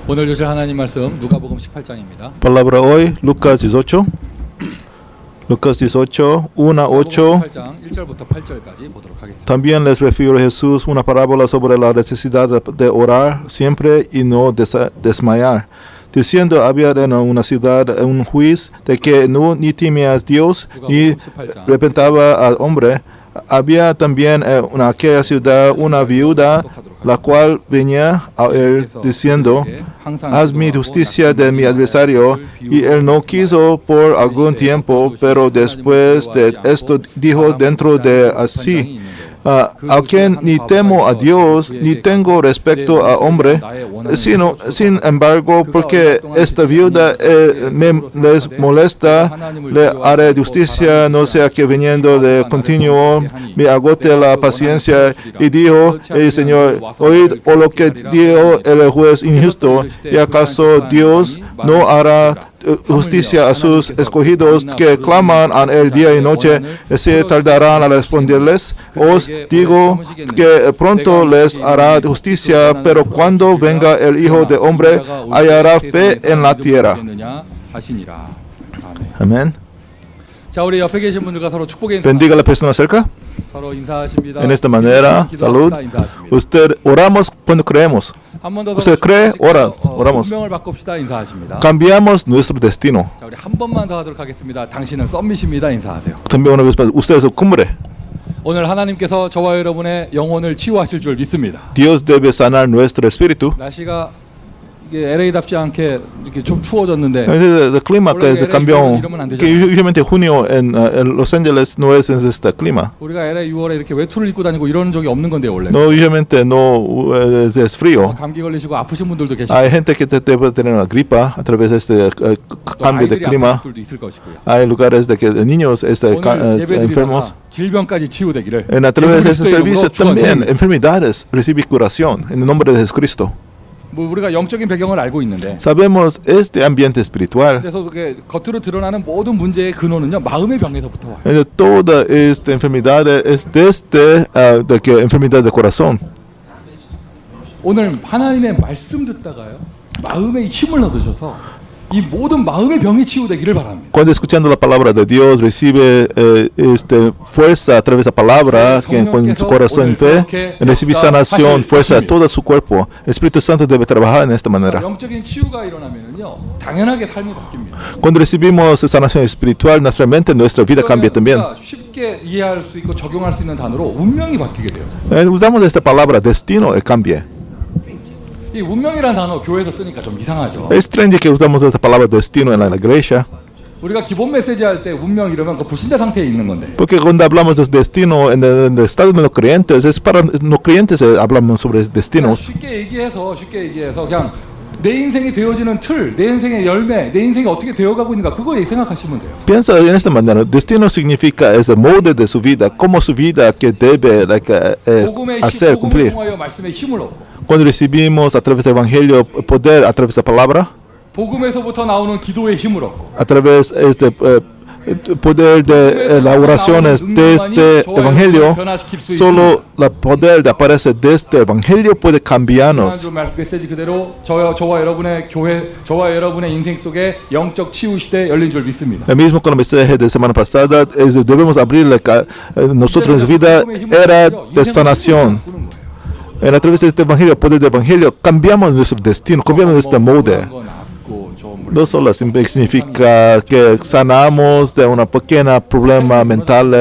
오늘 주실 하나님 말씀 누가복음 18장입니다. Palabra hoy, Lucas 18. Lucas 18, 1-8. 18장 1절부터 8절까지 보도록 하겠습니다. También les refirió Jesús una parábola sobre la necesidad de orar siempre y no desmayar. Diciendo, había en una ciudad un juez de que no ni temía a Dios ni repentaba al hombre. Había también en aquella ciudad una viuda, la cual venía a él diciendo, hazme justicia de mi adversario. Y él no quiso por algún tiempo, pero después de esto dijo dentro de sí, a quien ni temo a Dios, ni tengo respecto a hombre, sino, sin embargo, porque esta viuda les molesta, le haré justicia, no sea que viniendo de continuo me agote la paciencia. Y dijo el Señor, oíd o lo que dijo el juez injusto, y acaso Dios no hará justicia a sus escogidos que claman a él día y noche, se tardarán a responderles. Os digo que pronto les hará justicia, pero cuando venga el Hijo del Hombre, hallará fe en la tierra. Amén. 자, 우리 옆에 계신 분들과 서로 축복의 인사. Bendiga a la persona cerca. 서로 인사하십니다. En esta manera, salud. Usted oramos cuando creemos. Usted cree, oramos. 운명을 바꿉시다 인사하십니다. Cambiamos nuestro destino. 자, 우리 한 번만 더 하도록 하겠습니다. 당신은 썸밋입니다 인사하세요. También una vez más, usted es cumbre. 오늘 하나님께서 저와 여러분의 영혼을 치유하실 줄 믿습니다. Dios debe sanar nuestro espíritu. 날씨가 이게 LA답지 않게 이렇게 좀 추워졌는데 El clima que se cambió, que usualmente junio en Los Ángeles no es este clima. 우리가 LA 6월에 이렇게 외투를 입고 다니고 이러는 적이 없는 건데 원래. No, usualmente no es frío. 감기 걸리시고 아프신 분들도 계시고. Hay gente que debe tener una gripa a través de este cambio de clima. Hay lugares de que niños enfermos. 질병까지 치유되기를. A través de este servicio también enfermedades reciben curación en el nombre de Jesucristo. 뭐 우리가 영적인 배경을 알고 있는데 Sabemos este ambiente espiritual. 그래서 그 겉으로 드러나는 모든 문제의 근원은요 마음의 병에서부터 와요. Toda esta enfermedad es desde de que enfermedad de corazón. 오늘 ha나님의 말씀 듣다가요 마음에 힘을 얻으셔서 이 모든 마음의 병이 치유되기를 바랍니다. Cuando escuchando la palabra de Dios recibe fuerza a través de la palabra que con su corazón en fe recibe sanación, fuerza a todo su cuerpo. El Espíritu Santo debe trabajar en esta manera. 영적인 치유가 일어나면은요 당연하게 삶이 바뀝니다. Cuando recibimos sanación espiritual, naturalmente nuestra vida cambia también. 쉽게 이해할 수 있고 적용할 수 있는 단어로 운명이 바뀌게 돼요. Usamos esta palabra destino cambia. 이 운명이라는 단어 교회에서 쓰니까 좀 이상하죠. Es extraño que usamos esta palabra destino en la iglesia. 우리가 기본 메시지 할 때 운명 이러면 그 불신자 상태에 있는 건데. Porque cuando hablamos de destino en el estado de los creyentes, es para los creyentes hablamos sobre destinos. 쉽게 얘기해서 그냥 내 인생이 되어지는 틀, 내 인생의 열매, 내 인생이 어떻게 되어가고 있는가 그거 생각하시면 돼요. Piensa en esta manera. Destino significa es el molde de su vida, como su vida que debe hacer, cumplir. 통하여 말씀의 힘을 얻고. Cuando recibimos a través del Evangelio poder a través de la palabra, 복음에서부터 나오는 기도의 힘을 얻고, a través este poder de las oraciones de este Evangelio, solo el poder de aparecer de este Evangelio puede cambiarnos. 지난주 메시지 그대로 저와 여러분의 교회, 저와 여러분의 인생 속에 영적 치유 시대 열린 줄 믿습니다. El mismo con el mensaje de semana pasada, debemos abrir nosotros en vida era de sanación. A través de este evangelio, poder del evangelio, cambiamos nuestro destino, cambiamos nuestro molde. No solo significa que sanamos de una pequeña problema mental,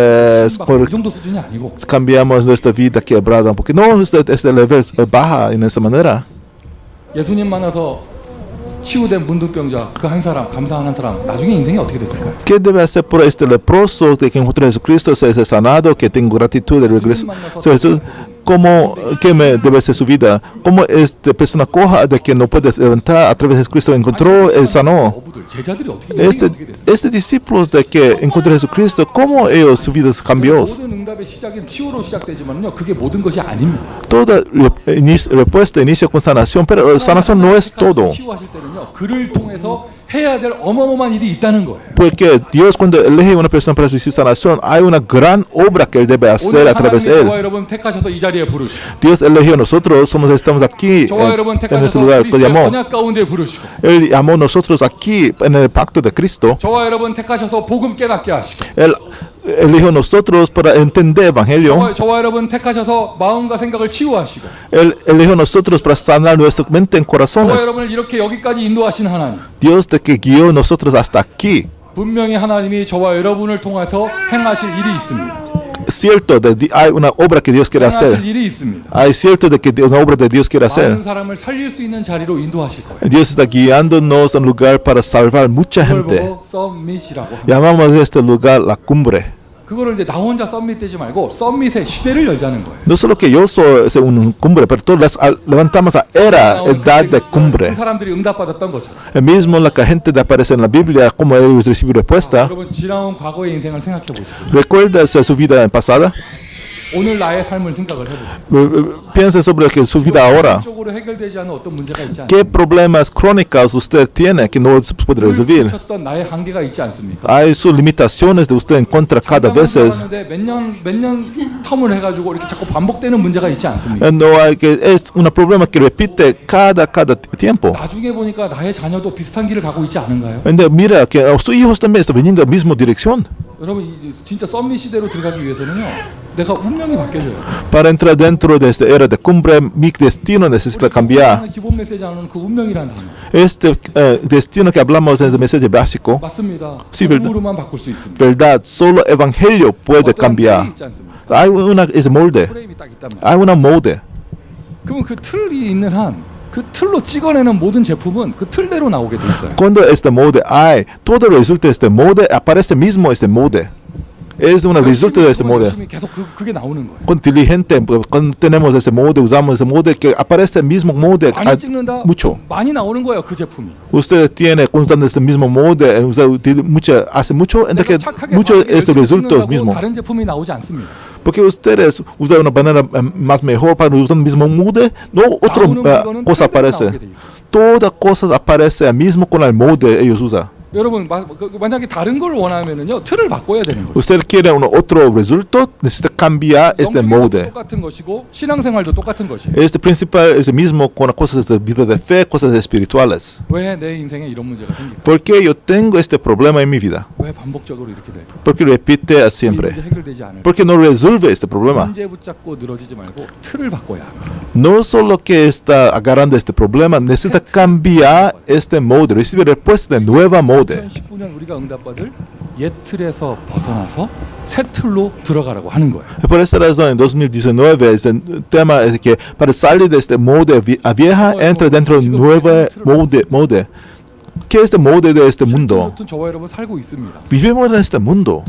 cambiamos nuestra vida quebrada, porque no es de nivel baja en esa manera. 예수님 만나서 치유된 문둥병자 그 한 사람 감사한 한 사람 나중에 인생이 어떻게 됐을까요? ¿Qué debe hacer por este leproso de que encontró a Jesucristo, se ha sanado, que tengo gratitud de regreso? ¿Cómo que me debe ser su vida? ¿Cómo esta persona coja de que no puede levantar a través de Jesucristo encontró el sanó? Este discípulos de que encontró a Jesucristo, ¿cómo ellos su vida cambió? Toda respuesta inicia con sanación, pero sanación no es todo. 그를 통해서 해야 될 어마어마한 일이 있다는 거예요. Porque Dios cuando elige una persona para asistir a nación, hay una gran obra que Él debe hacer 오늘 a través de 하나님이 Él. 저와 여러분 택하셔서 이 자리에 부르시고 Dios eligió a nosotros, estamos aquí 저와 여러분 en este 택하셔서 lugar, pues 그리스도의 llamó. 언약 가운데 부르시고 Él llamó a nosotros aquí en el pacto de Cristo. 저와 여러분 택하셔서 복음 깨닫게 하시고 Él eligió a nosotros para entender el Evangelio. 저와 여러분 택하셔서 마음과 생각을 치유하시고 Él eligió a nosotros para sanar nuestra mente en 저와 corazones. 여러분을 이렇게 여기까지 인도하신 하나님, Dios de que guió a nosotros hasta aquí. 분명히 하나님이 저와 여러분을 통해서 행하실 일이 있습니다. Cierto, hay una obra que Dios quiere 행하실 hacer. 일이 있습니다. Hay cierto de que una obra de Dios quiere hacer. 많은 사람을 살릴 수 있는 자리로 인도하실 거예요. Dios está guiándonos a un lugar para salvar mucha 그걸 gente. 보고 썸밋이라고 합니다. Llamamos a este lugar la cumbre. 그거를 이제 나 혼자 썸밋 되지 말고 썸밋의 시대를 열자는 거예요. No solo que yo soy una cumbre, pero todos levantamos la era, edad de 그 cumbre. 사람들이 응답받았던 것처럼 El mismo la que gente aparece en la Biblia, como ellos recibieron respuesta. 여러분 지나온 과거의 인생을 생각해 보시고 ¿Recuerdas su vida pasada? 오늘 나의 삶을 생각을 해보세요. Piensa sobre que su vida ahora. 쪽으로 해결되지 않은 어떤 문제가 있지 ¿Qué 않습니까? problemas crónicos usted tiene que no se puede resolver? 쳤던 나의 한계가 있지 않습니까? Hay sus limitaciones de usted encuentra cada vez. 몇년 텀을 해가지고 이렇게 자꾸 반복되는 문제가 있지 않습니까? No hay que es un problema que repite cada tiempo. 나중에 보니까 나의 자녀도 비슷한 길을 가고 있지 않은가요? 근데 mira que sus hijos también están viniendo en la misma dirección. 여러분 진짜 썸밋 시대로 들어가기 위해서는요, 내가 운명이 바뀌어져요. Para entrar dentro de esta era de cumbre, mi destino necesita cambiar. 기본 메시지 하는 그 운명이라는 단어 Este destino que hablamos en el mensaje básico, 맞습니다. Sí, verdad. 으로만 바꿀 수 있습니다. verdad, solo evangelio puede 어떤 틀이 cambiar. 있지 않습니까? Hay una es molde, 프레임이 딱 있단 말이에요. hay una molde. 그러면 그 틀이 있는 한 그 틀로 찍어내는 모든 제품은 그 틀대로 나오게 돼 있어요. Cuando este molde hay, todo resulta de este molde aparece mismo este molde. Es un resultado de este molde. 열심히 계속 그게 나오는 거예요. Con diligente, cuando tenemos ese molde, usamos ese molde que aparece el mismo molde 많이 찍는다. mucho. 많이 나오는 거예요, 그 제품이. Usted tiene constante este mismo molde, hace mucho, entre que 착하게 mucho 바르게 este 열심히 resultado es 찍는다고 mismo. 다른 제품이 나오지 않습니다. Porque ustedes usan una manera más mejor para usar el mismo molde, no otra 나오는 물건은 cosa 틀대로 aparece. 나오게 돼 있어요. Todas cosas aparecen mismo con el molde ellos usan. 여러분 만약에 다른 걸 원하면은요, 틀을 바꿔야 되는 거예요. Usted quiere un otro resultado, necesita cambiar este 영적인 것도 molde. 똑같은 것이고 신앙생활도 똑같은 것이에요. Este principal es el mismo con las cosas de vida de fe, cosas espirituales. 왜 내 인생에 이런 문제가 생길까? ¿Por qué yo tengo este problema en mi vida? 왜 반복적으로 이렇게 될까? Porque repite 이 문제 siempre. 해결되지 않을까? Porque no resuelve este problema. 문제 붙잡고 늘어지지 말고 틀을 바꿔야 합니다. No solo que está agarrando este problema, necesita cambiar este molde, recibir respuesta de nueva molde. 2019년 우리가 응답받을 옛 틀에서 벗어나서 새 틀로 들어가라고 하는 거예요. Por esta razón, en 2019, este tema es que para salir de este molde vieja, entra dentro de un nuevo molde. ¿Qué es este molde de este mundo? 실제 저와 여러분 살고 있습니다. Vivimos en este mundo.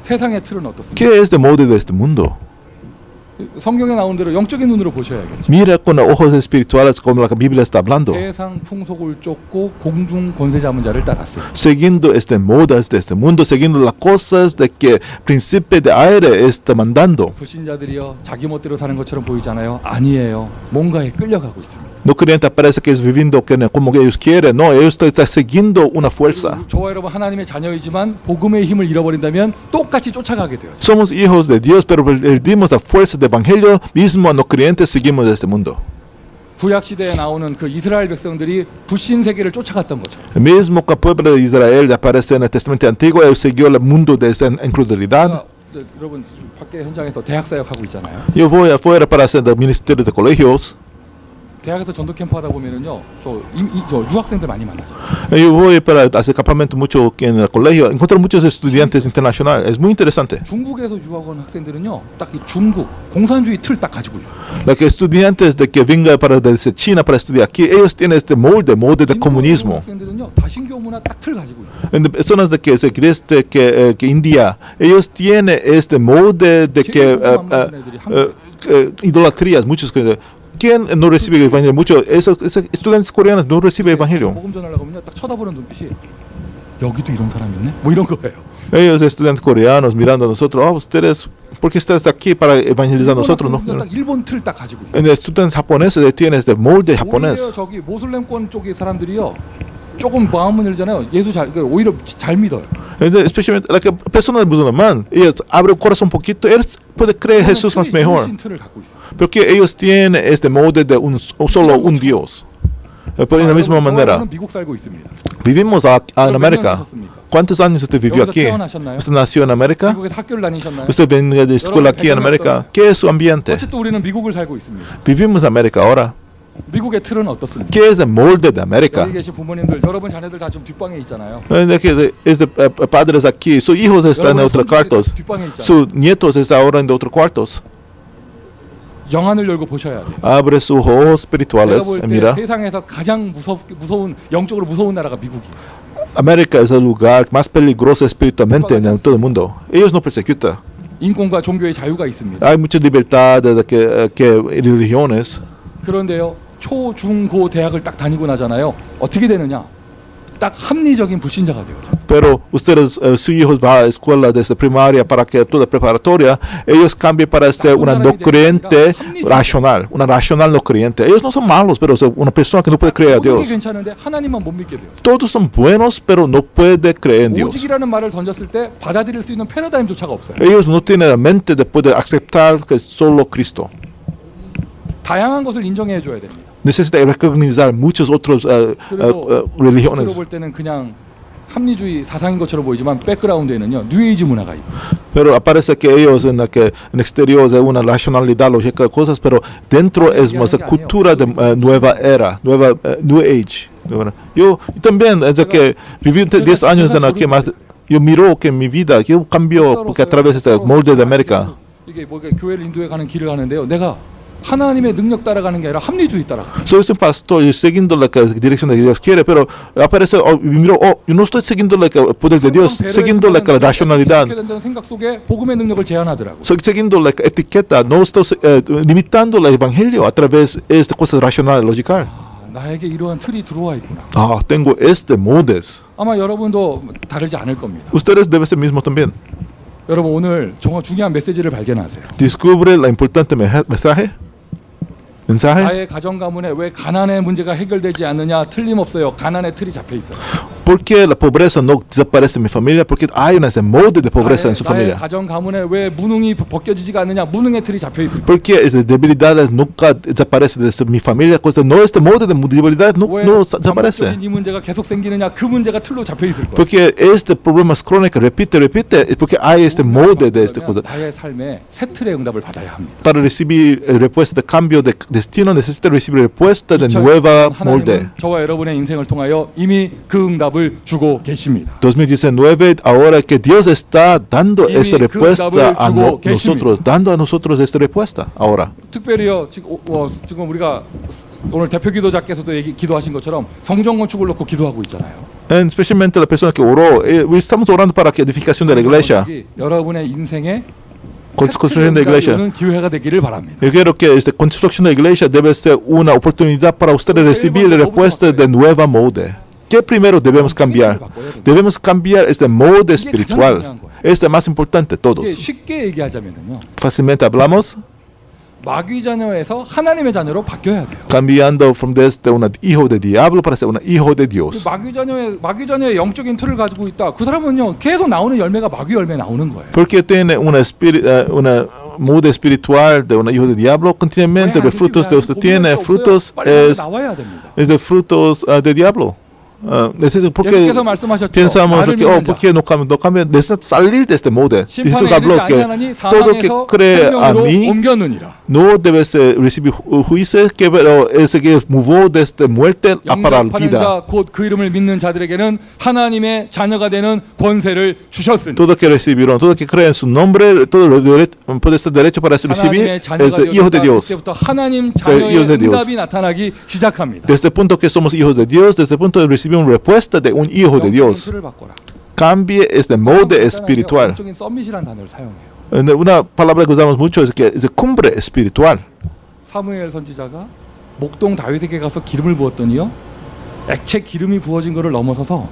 세상의 틀은 어떻습니까? ¿Qué es el molde de este mundo? 성경에 나온 대로 영적인 눈으로 보셔야겠죠. Mira con los ojos espirituales como la Biblia está hablando. 세상 풍속을 쫓고 공중 권세 잡은 자를 따랐어요. Siguiendo este modas de este mundo, siguiendo las cosas de que príncipe de aire está mandando. 불신자들이요, 자기 멋대로 사는 것처럼 보이잖아요. 아니에요. 뭔가에 끌려가고 있습니다. No creyente parece que es viviendo como ellos quieren. No, ellos están siguiendo una fuerza. 저와 여러분 하나님의 자녀이지만 복음의 힘을 잃어버린다면 똑같이 쫓아가게 돼요. Somos hijos de Dios, pero perdimos la fuerza del evangelio mismo. No creyentes seguimos este mundo. 구약 시대에 나오는 그 이스라엘 백성들이 불신 세계를 쫓아갔던 것처럼. El mismo que el pueblo de Israel aparece en el Testamento Antiguo, ellos siguió el mundo de esa incredulidad. 여러분 밖에 현장에서 대학 사역하고 있잖아요. Yo voy afuera para hacer el ministerio de colegios. 대학에서 전도 캠프 하다 보면은요, 저 유학생들 많이 만나죠. Yo voy para hacer campamento mucho en el colegio. Encuentro muchos estudiantes internacionales. Es muy interesante. 중국에서 유학 온 학생들은요, 딱 이 중국 공산주의 틀 딱 가지고 있어요. Los que estudiantes de que vengan para desde China para estudiar aquí, ellos tienen este molde de comunismo. 학생들은요, 다신교 문화 딱 틀 가지고 있어요. En personas de que se creen que India, ellos tienen este molde de que idolatrías, muchos que ¿quién no recibe el evangelio? Muchos esos estudiantes coreanos no reciben el evangelio. 복음 전하려고 하면요, 딱 쳐다보는 눈빛이 여기도 이런 사람이 있네. 뭐 이런 거예요. Ellos estudiantes coreanos mirando a nosotros, ustedes, ¿por qué estás aquí para evangelizar a nosotros? No. 딱 일본 틀 딱 가지고 있어요. En estudiantes japoneses tienen este molde japonés. 오히려 저기 모슬렘권 쪽의 사람들이요, 조금 마음은 열잖아요. 예수 오히려 잘 믿어요. Entonces, especialmente la persona musulmán, ellos abren el corazón un poquito, ellos pueden creer Jesús más mejor. 신틀을 갖고 있어요. Porque ellos tienen este molde de solo un Dios. Por la misma manera, 저는 미국 살고 있습니다. vivimos en América. 사셨습니까? ¿Cuántos años usted vivió 여기서 aquí? 태어나셨나요? ¿Usted nació en América? 미국에서 학교를 다니셨나요? ¿Usted viene de escuela aquí en América? ¿Qué es su ambiente? 어쨌든 우리는 미국을 살고 있습니다. Vivimos en América ahora. 미국의 틀은 어떻습니까? ¿Qué es el molde de América? 여기 계신 부모님들, 여러분 자녀들 다 지금 뒷방에 있잖아요. Padres aquí, sus hijos están en otros cuartos, 뒷방에 있잖아요. sus nietos están ahora en otros cuartos. 영안을 열고 보셔야 돼요. Abre sus ojos 내가 espirituales, 볼 때 mira. 세상에서 가장 무서운 영적으로 무서운 나라가 미국이에요. América es el lugar más peligroso espiritualmente en todo el mundo. Ellos no persecutan. 인권과 종교의 자유가 있습니다. Hay mucha libertad de que religiones. 그런데요, 초, 중, 고 대학을 딱 다니고 나잖아요. 어떻게 되느냐? 딱 합리적인 불신자가 되죠. Pero ustedes, su hijo va a escuela desde primaria para que toda preparatoria, ellos cambian para ser una no creyente racional, una racional no creyente. Ellos no son malos, pero son una persona que no puede creer a 모든 게 Dios. 괜찮은데 하나님만 못 믿게 돼요. Todos son buenos, pero no puede creer en Dios. 오직이라는 말을 던졌을 때 받아들일 수 있는 패러다임조차가 없어요. Ellos no tienen la mente de poder aceptar que solo Cristo. 다양한 것을 인정해 줘야 됩니다. Necesita reconocer muchos otros 그리고 religiones. 겉으로 볼 때는 그냥 합리주의 사상인 것처럼 보이지만 백그라운드에는요 뉴에이지 문화가 있고. Pero aparece que ellos en el exterior es una racionalidad lógica de cosas, pero dentro es más cultura de nueva era, nueva New Age. Yo también, desde que viví 10 años en aquí más, yo miro que mi vida yo cambió porque a través de este molde de América. 이게 뭐 교회를 인도해 가는 길을 가는데요. 내가 하나님의 능력 따라가는 게 아니라 합리주의 따라가. Soy un pastor y siguiendo la dirección de Dios quiere, pero aparece, miro, yo no estoy siguiendo el poder de Dios, siguiendo la racionalidad. 그렇게 된다는 생각 속에 복음의 능력을 제한하더라고. Soy siguiendo la etiqueta, no estoy limitando el evangelio a través de esta cosa racional, logical. 나에게 이러한 틀이 들어와 있구나. Ah, tengo este moldes. 아마 여러분도 다르지 않을 겁니다. Ustedes deben ser mismos también. 여러분 오늘 정말 중요한 메시지를 발견하세요. Descubre la importante mensaje. 나의 가정 가문에 왜 가난의 문제가 해결되지 않느냐? 틀림없어요. 가난의 틀이 잡혀 있어요. ¿Por qué la pobreza no desaparece en mi familia? Porque hay un molde de pobreza en su 나의 familia. 가정 가문에 왜 무능이 벗겨지지가 않느냐? 무능의 틀이 잡혀 있어요. Porque esa debilidad nunca desaparece de mi familia. Cosa no este molde de debilidad no 왜 desaparece. 반복적인 이 문제가 계속 생기느냐? 그 문제가 틀로 잡혀 있을 거예요. Porque este problema es crónico, repite, es porque hay este molde de esta cosa. 나의 삶에 새 틀의 응답을 받아야 합니다. Para recibir respuesta de cambio de destino necesita recibir respuesta de nueva molde. 하나님은 저와 여러분의 인생을 통하여 이미 그 응답을 주고 계십니다. 2019, ahora que Dios está dando esta respuesta a nosotros, dando a nosotros esta respuesta ahora. 특별히요 지금 우리가 오늘 대표 기도자께서도 기도하신 것처럼 성전 건축을 놓고 기도하고 있잖아요. And especialmente la persona que oró, estamos orando para que edificación de la iglesia. 여러분의 인생의 Construcción de la iglesia. 기회가 되기를 바랍니다. Yo quiero que esta construcción de la iglesia debe ser una oportunidad para ustedes recibir la respuesta de nueva molde. ¿Qué primero debemos cambiar? Debemos cambiar este molde espiritual. Este es más importante de todos. 쉽게 얘기하자면요. Fácilmente hablamos. 마귀 자녀에서 하나님의 자녀로 바뀌어야 돼요. Cambiando from desde un hijo de diablo para ser un hijo de Dios. 마귀 자녀의 영적인 틀을 가지고 있다. 그 사람은요 계속 나오는 열매가 마귀 열매 나오는 거예요. Porque tiene una molde espiritual de un hijo de diablo continuamente. Los frutos de usted tiene frutos es de frutos de diablo. Porque pensamos que ¿por qué no cambia? Necesita salir de este molde. Jesús habló que todo que cree a mí no debe recibir juicio, pero ese que movió desde muerte para la vida. 곧 그 이름을 믿는 자들에게는 하나님의 자녀가 되는 권세를 주셨으니. Todo que recibieron, todo que cree en su nombre, todo puede ser derecho para recibir es hijo de Dios. 그때부터 하나님 자녀의 응답이 나타나기 시작합니다. Desde el punto que somos hijos de Dios, desde el punto de recibir una respuesta de un hijo de Dios. Cambie este molde espiritual. 영적인 서밋이라는 단어를 사용해요. Una palabra que usamos mucho es que es cumbre espiritual. 사무엘 선지자가 목동 다윗에게 가서 기름을 부었더니요 액체 기름이 부어진 것을 넘어서서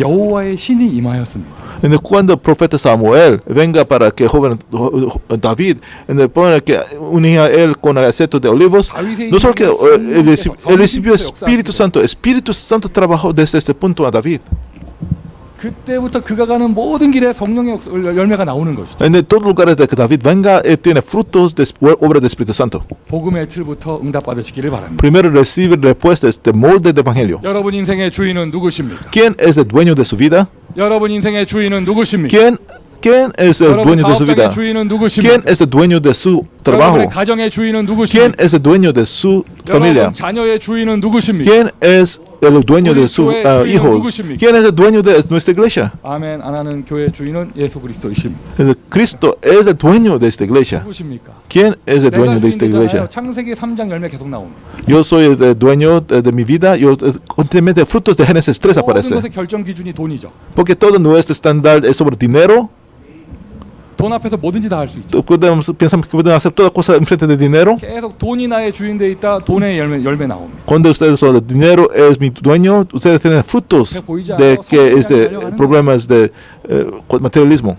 여호와의 신이 임하였습니다. Cuando el profeta Samuel venga para que joven David pone que unía a él con aceite de olivos, no solo que él recibió Espíritu Santo trabajó desde este punto a David. 그때부터 그가 가는 모든 길에 성령의 열매가 나오는 것이죠. En todos lugares de que David venga, él tiene frutos de obra del Espíritu Santo. 복음의 틀부터 응답받으시기를 바랍니다. Primero recibe respuesta de este molde de evangelio. 여러분 인생의 주인은 누구십니까? ¿Quién es el dueño de su vida? 여러분 인생의 주인은 누구십니까? ¿Quién es el 여러분 dueño de su vida? 사업장의 주인은 ¿Quién 누구십니까? es el dueño de su trabajo? 여러분의 가정의 주인은 ¿Quién 누구십니까? es el dueño de su familia? 여러분 자녀의 주인은 누구십니까? ¿Quién es el dueño de sus hijos? ¿Quién es el dueño de nuestra iglesia? 아멘 안 하는 교회 주인은 예수 그리스도이십니다. Cristo es el dueño de esta iglesia. 누구십니까? ¿Quién es el 내가 dueño de esta 주인이잖아요. iglesia? 창세기 3장 열매 계속 나옵니다. Yo soy el dueño de mi vida. Continuamente frutos de Génesis 3 모든 aparece. 것의 결정 기준이 돈이죠. Porque todo nuestro estándar es sobre dinero. 돈 앞에서 뭐든지 다 할 수 있죠. Pensamos que podemos hacer toda cosa enfrente de dinero. 계속 돈이 나의 주인 돼 있다. 돈의 열매 나옵니다. Cuando ustedes son el dinero es mi dueño, ustedes tienen frutos de que problemas de materialismo.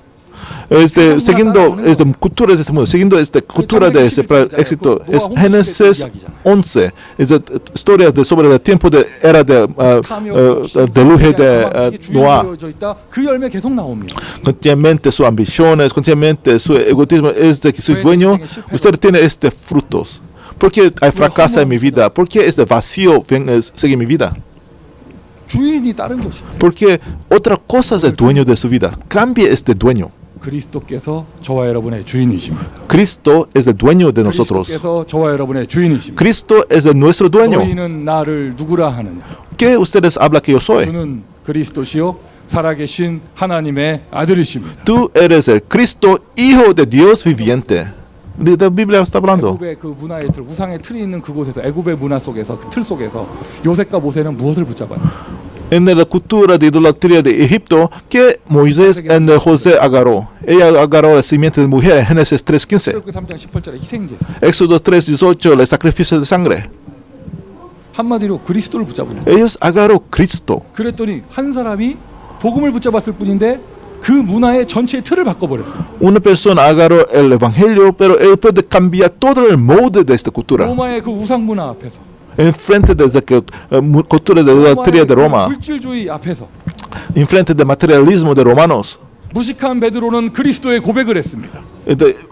Siguiendo cultura de este mundo, siguiendo esta cultura de este éxito, es Génesis 11, es la historia sobre el tiempo de era de deluge de Noah. 그 열매 계속 나옵니다. Continuamente sus ambiciones, continuamente su egoísmo es de que soy dueño, usted tiene este frutos. ¿Por qué hay fracaso en mi vida? ¿Por qué este vacío sigue mi vida? 주인이 다른 것이다. Porque otra cosa es el dueño de su vida. Cambie este dueño. 그리스도께서 저와 여러분의 주인이십니다. Cristo es el dueño de nosotros. 그리스도께서 저와 여러분의 주인이십니다. Cristo es nuestro dueño. 너희는 나를 누구라 하느냐? ¿Qué ustedes hablan que yo soy? 주는 그리스도시요 살아계신 하나님의 아들이십니다. Tú eres el Cristo, Hijo de Dios viviente. La Biblia está hablando. 애굽의 그 문화의 틀, 우상의 틀이 있는 그곳에서 애굽의 문화 속에서 그 틀 속에서 요셉과 모세는 무엇을 붙잡아요? En la cultura de idolatría de Egipto, que Moisés en José agarró. Ella agarró la simiente de mujer, Génesis 3:15. 출애굽기 3장 18절에 희생제사. Éxodo 3:18, el sacrificio de sangre. 한마디로 그리스도를 붙잡은. Ellos agarró Cristo. 그랬더니 한 사람이 복음을 붙잡았을 뿐인데 그 문화의 전체의 틀을 바꿔버렸어요. Una persona agarró el evangelio, pero él puede cambiar todo el molde de esta cultura. 로마의 그 우상 문화 앞에서. Enfrente de la cultura de idolatría de Roma. 물질주의 앞에서. Enfrente del materialismo de romanos. 무식한 베드로는 그리스도의 고백을 했습니다.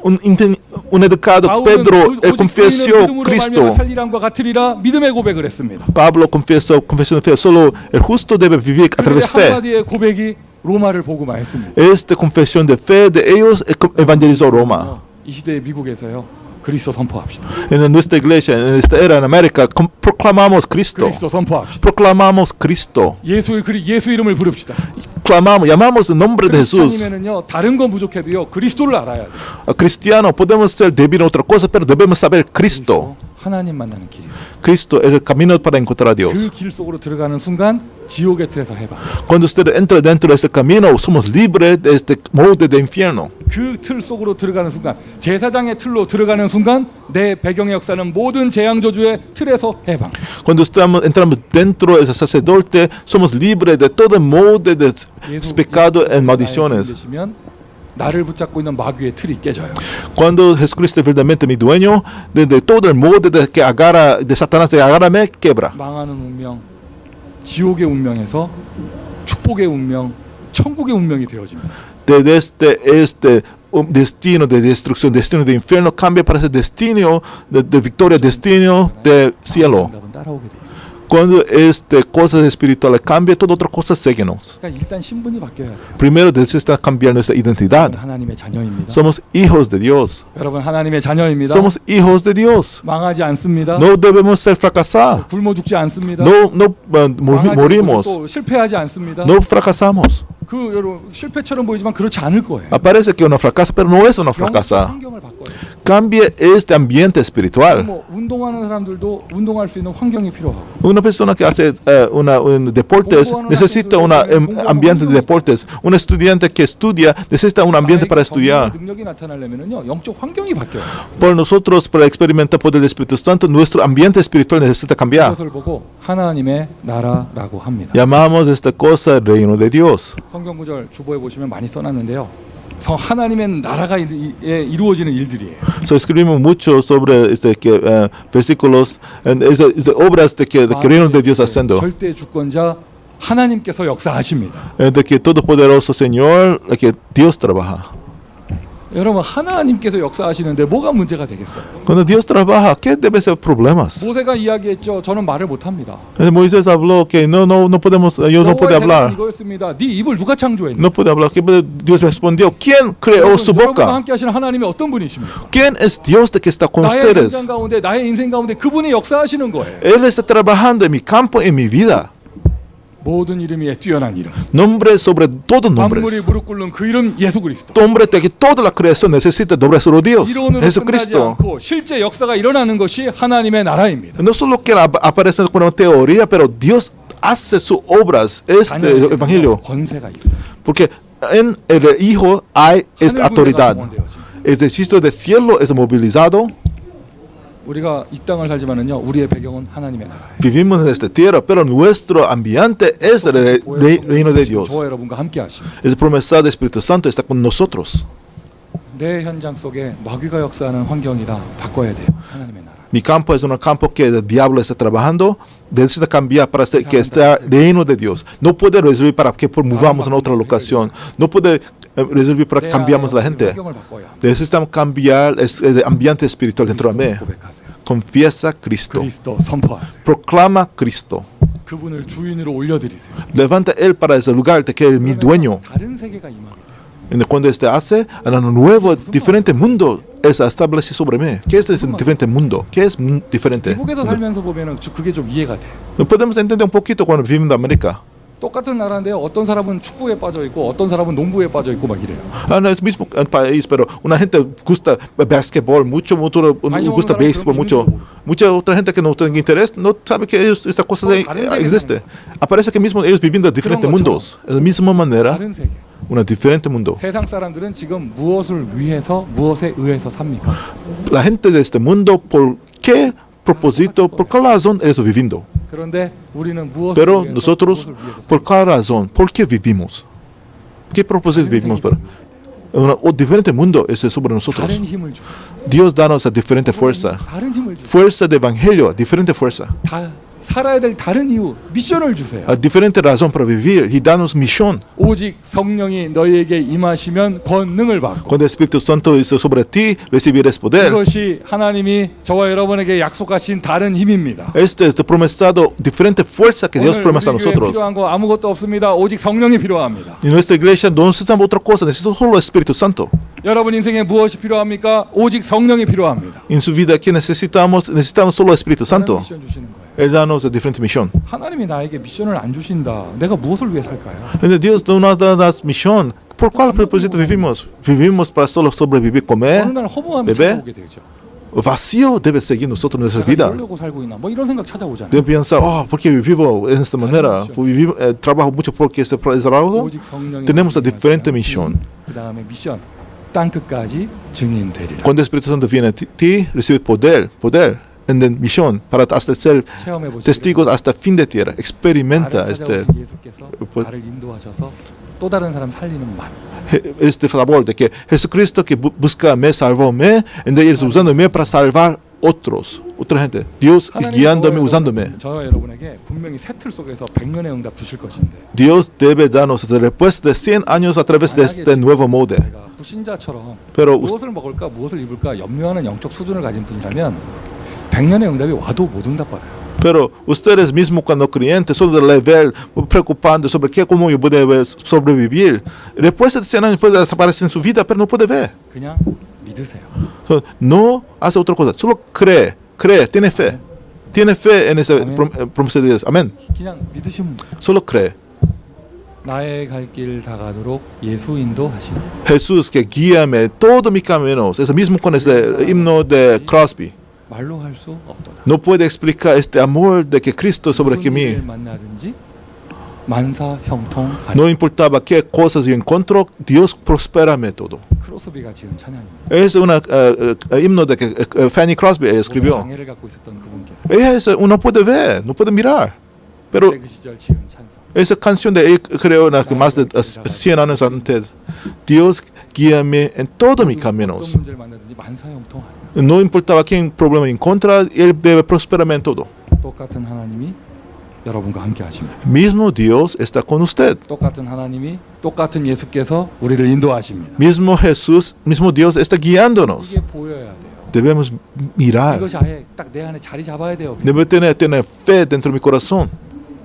Un educado Pedro confesó Cristo. 살리람과 같으리라 믿음의 고백을 했습니다. Pablo confesó confesión de fe. Solo el justo debe vivir a través de fe. 한마디의 고백이 로마를 복음화했습니다. Esta confesión de fe de ellos evangelizó Roma. 이 시대의 미국에서요. 그리스도 선포합시다. En nuestra iglesia, en esta era en América, proclamamos Cristo. 그리스도 선포합시다. Proclamamos Cristo. 예수 이름을 부릅시다. Clamamos, llamamos el nombre de Jesús. 크리스찬이면은요 다른 건 부족해도요 그리스도를 알아야 돼요. Cristiano, podemos ser débil en otra cosa, pero debemos saber Cristo. 하나님 만나는 길이죠. Cristo es el camino para encontrar a Dios. 그 길 속으로 들어가는 순간 지옥의 틀에서 해방. Cuando usted entra dentro de este camino, somos libres de este molde de infierno. 그 틀 속으로 들어가는 순간, 제사장의 틀로 들어가는 순간 내 배경의 역사는 모든 재앙 저주의 틀에서 해방. Cuando entramos dentro de ese sacerdote, somos libres de todo el molde de pecado y maldiciones. 나를 붙잡고 있는 마귀의 틀이 깨져요. Cuando Jesucristo es verdaderamente mi dueño, de todo el molde de que agarra de Satanás de agarrarme quebra. 망하는 운명, 지옥의 운명에서 축복의 운명, 천국의 운명이 되어집니다. Desde este destino de destrucción, destino de infierno, cambia para ese destino de victoria, destino de cielo. 따라오게 돼 있어요. Cuando cosas espirituales cambian, todas otras cosas seguimos. 그러니까 일단 신분이 바뀌어야 돼요. Primero necesita cambiar nuestra identidad. 하나님의 자녀입니다. Somos hijos de Dios. 여러분 하나님의 자녀입니다. Somos hijos de Dios. 망하지 않습니다. No debemos ser fracasar. 굶어 죽지 않습니다. No morimos. 또 실패하지 않습니다. No fracasamos. 그 여러분 실패처럼 보이지만 그렇지 않을 거예요. Parece que una fracasa, pero no es una fracasa. 환경을 바꿔. 거예요. Cambie este ambiente espiritual. 뭐 운동하는 사람들도 운동할 수 있는 환경이 필요하고 Una persona que hace un deportes necesita un ambiente de deportes. Un estudiante que estudia necesita un ambiente para estudiar. 능력이 나타나려면은요 영적 환경이 바뀌어요. Por nosotros, para experimentar poder del Espíritu Santo, nuestro ambiente espiritual necesita cambiar. 그것을 보고 하나님의 나라라고 합니다. Llamamos esta cosa el reino de Dios. 성경 구절 주보에 보시면 많이 써놨는데요. 하나님의 나라가 이루어지는 일들이에요. So escribimos mucho sobre versículos, obras de que el reino de Dios haciendo. 절대 주권자 하나님께서 역사하십니다. De que todopoderoso Señor, que Dios trabaja. 여러분 하나님께서 역사하시는데 뭐가 문제가 되겠어요? Cuando Dios trabaja, ¿qué debe ser problemas? 모세가 이야기했죠. 저는 말을 못합니다. Moisés habló que no podemos, yo no puedo hablar. 이거였습니다. 네 입을 누가 창조했니? No puede hablar. Dios respondió, ¿quién creó su 여러분과 boca? 함께 하시는 하나님이 어떤 분이십니까? ¿Quién es Dios de que está con 나의 ustedes? 현장 가운데 나의 인생 가운데 그분이 역사하시는 거예요. Él está trabajando en mi campo, en mi vida. 모든 이름 위에 뛰어난 이름. Nombre sobre todo 만물이 nombres. 무릎 꿇는 그 이름 예수 그리스도. Nombre de que toda la creación necesita doblar sobre Dios. 이론으로 끝나지 Jesucristo. 않고 실제 역사가 일어나는 것이 하나님의 나라입니다. No solo que aparece como una teoría, pero Dios hace sus obras. Este evangelio. 권세가 있어요. Porque en el Hijo hay esta 하늘 autoridad. 군대가 동원되어집니다. El ejército del cielo es movilizado. 우리가 이 땅을 살지만은요, 우리의 배경은 하나님의 나라예요. Vivimos en esta tierra, pero nuestro ambiente es el reino de Dios. 저와 여러분과 함께 하십니다. Es promesa del Espíritu Santo está con nosotros. 내 현장 속에 마귀가 역사하는 환경이다. 바꿔야 돼요. 하나님의 나라. Mi campo es un campo que el diablo está trabajando. Necesita cambiar para que esté el reino de Dios. No puede resolver para que movamos en otra locación. No puede resolver para que cambiamos la gente. 환경을 바꿔야. Necesitamos cambiar el ambiente espiritual dentro de mí. 고백하세요. Confiesa Cristo. 그리스도 선포하세요. Proclama Cristo. 그분을 주인으로 올려드리세요. Levanta Él para ese lugar de que es mi dueño. 다른 세계가 임합니다. Cuando este hace, un nuevo, diferente mundo es establecido sobre mí. ¿Qué es ese diferente mundo? ¿Qué es diferente? 미국에서 살면서 보면은 그게 좀 이해가 돼. Podemos entender un poquito cuando vivimos en América. 똑같은 나라인데 어떤 사람은 축구에 빠져 있고 어떤 사람은 농구에 빠져 있고 막 이래요. No es el mismo país, pero una gente gusta basquetbol mucho, gusta béisbol mucho. Mucha otra gente que no tiene interés no sabe que ellos, esta cosa existe. Aparece que mismo ellos viviendo en diferentes mundos. De la misma manera, 다른 세계. un diferente mundo. 세상 사람들은 지금 무엇을 위해서 무엇에 의해서 삽니까? La gente de este mundo, ¿por qué propósito, por qué razón ellos viviendo? 그런데 우리는 무엇을 Pero 위해서 nosotros, 무엇을 위해서 ¿por qué razón? ¿Por qué vivimos? ¿Qué propósito vivimos? Un diferente mundo es sobre nosotros. 다른 힘을 주세요. Dios danos a diferente fuerza. 다른 힘을 주세요. Fuerza de evangelio, diferente fuerza. 다 살아야 될 다른 이유, 미션을 주세요. A diferente razón para vivir y danos misión. 오직 성령이 너희에게 임하시면 권능을 받고 Cuando el Espíritu Santo es sobre ti, recibirás poder. 이것이 하나님이 저와 여러분에게 약속하신 다른 힘입니다. Este es el promesado, diferente fuerza que Dios 오늘 promesa a 우리 교회에 nosotros. 필요한 거 아무것도 없습니다. 오직 성령이 필요합니다. En nuestra iglesia no necesitamos otra cosa, necesitamos solo el Espíritu Santo. 여러분 인생에 무엇이 필요합니까? 오직 성령이 필요합니다. En su vida, ¿qué necesitamos? Necesitamos solo el Espíritu 다른 Santo. 미션 주시는 거예요. Él danos a diferente misión. 하나님이 나에게 미션을 안 주신다. 내가 무엇을 위해 살까요? Dios no nos da misión. ¿Por cuál propósito vivimos? ¿Vivimos para solo sobrevivir, comer? 어느 날 허무함이 bebé? 찾아오게 되죠. Vacío debe seguir nosotros en nuestra 내가 vida. 이러려고 살고 있나? 뭐 이런 생각 찾아오잖아요. Debe pensar, ¿por qué vivo en esta manera? Trabajo mucho porque este trabajo. 오직 성령이 Tenemos a diferente misión. 그 다음에 미션 땅 끝까지 증인되리라. Cuando el Espíritu Santo viene a ti, recibe poder. En la misión para hasta ser 체험해 보시기를 testigos hasta fin de tierra. Experimenta 나를 este, 찾아오신 예수께서 나를 인도하셔서 또 다른 사람 살리는 맛. este favor de que Jesucristo que busca me salvóme, en ellos usándome para salvar otros, otra gente. Dios guiándome, usándome. 저와 여러분에게 분명히 새 틀 속에서 100년의 응답 주실 것인데. Dios debe darnos la respuesta de 100 años a través de este nuevo molde. 내가 불신자처럼 Pero 무엇을 먹을까 무엇을 입을까 염려하는 영적 수준을 가진 분이라면 100년의 응답이 와도 못 응답받아요. Pero ustedes mismos cuando creyentes son de level preocupando sobre qué, cómo yo puedo sobrevivir. Después de 100 años puede desaparecer en su vida, pero no puede ver. 그냥 믿으세요. No hace otra cosa, solo cree, tiene fe. Tiene fe en esa promesa de Dios. Amén. 그냥 믿으시면 돼요. Solo cree. 나의 갈 길 다가도록 예수 인도하시니. Jesús que guíame todo mi camino. Eso mismo con este himno de Crosby. 말로 할 수 없도다. No puede explicar este amor de que Cristo sobre que 무슨 일을 mí. 만나든지 만사 형통하리. No importaba qué cosas yo encuentro, Dios prospérame todo. 크로스비가 지은 찬양입니다. Es un himno de que Fanny Crosby escribió. 장애를 갖고 있었던 그분께서 Ella es, uno puede ver, no puede mirar. Pero 그 시절 지은 찬송. esa canción de él creo que más de 100 años antes. Dios guíame en todos mis 어떤 caminos. 문제를 만나든지 만사 형통하리. No importaba quién problema encuentra, Él debe prosperarme en todo. 똑같은 하나님이 여러분과 함께 하십니다. Mismo Dios está con usted. 똑같은 하나님이 똑같은 예수께서 우리를 인도하십니다. Mismo Jesús, mismo Dios está guiándonos. 이게 보여야 돼요. Debemos mirar. 이것이 아예 딱 내 안에 자리 잡아야 돼요. Debe tener fe dentro de mi corazón.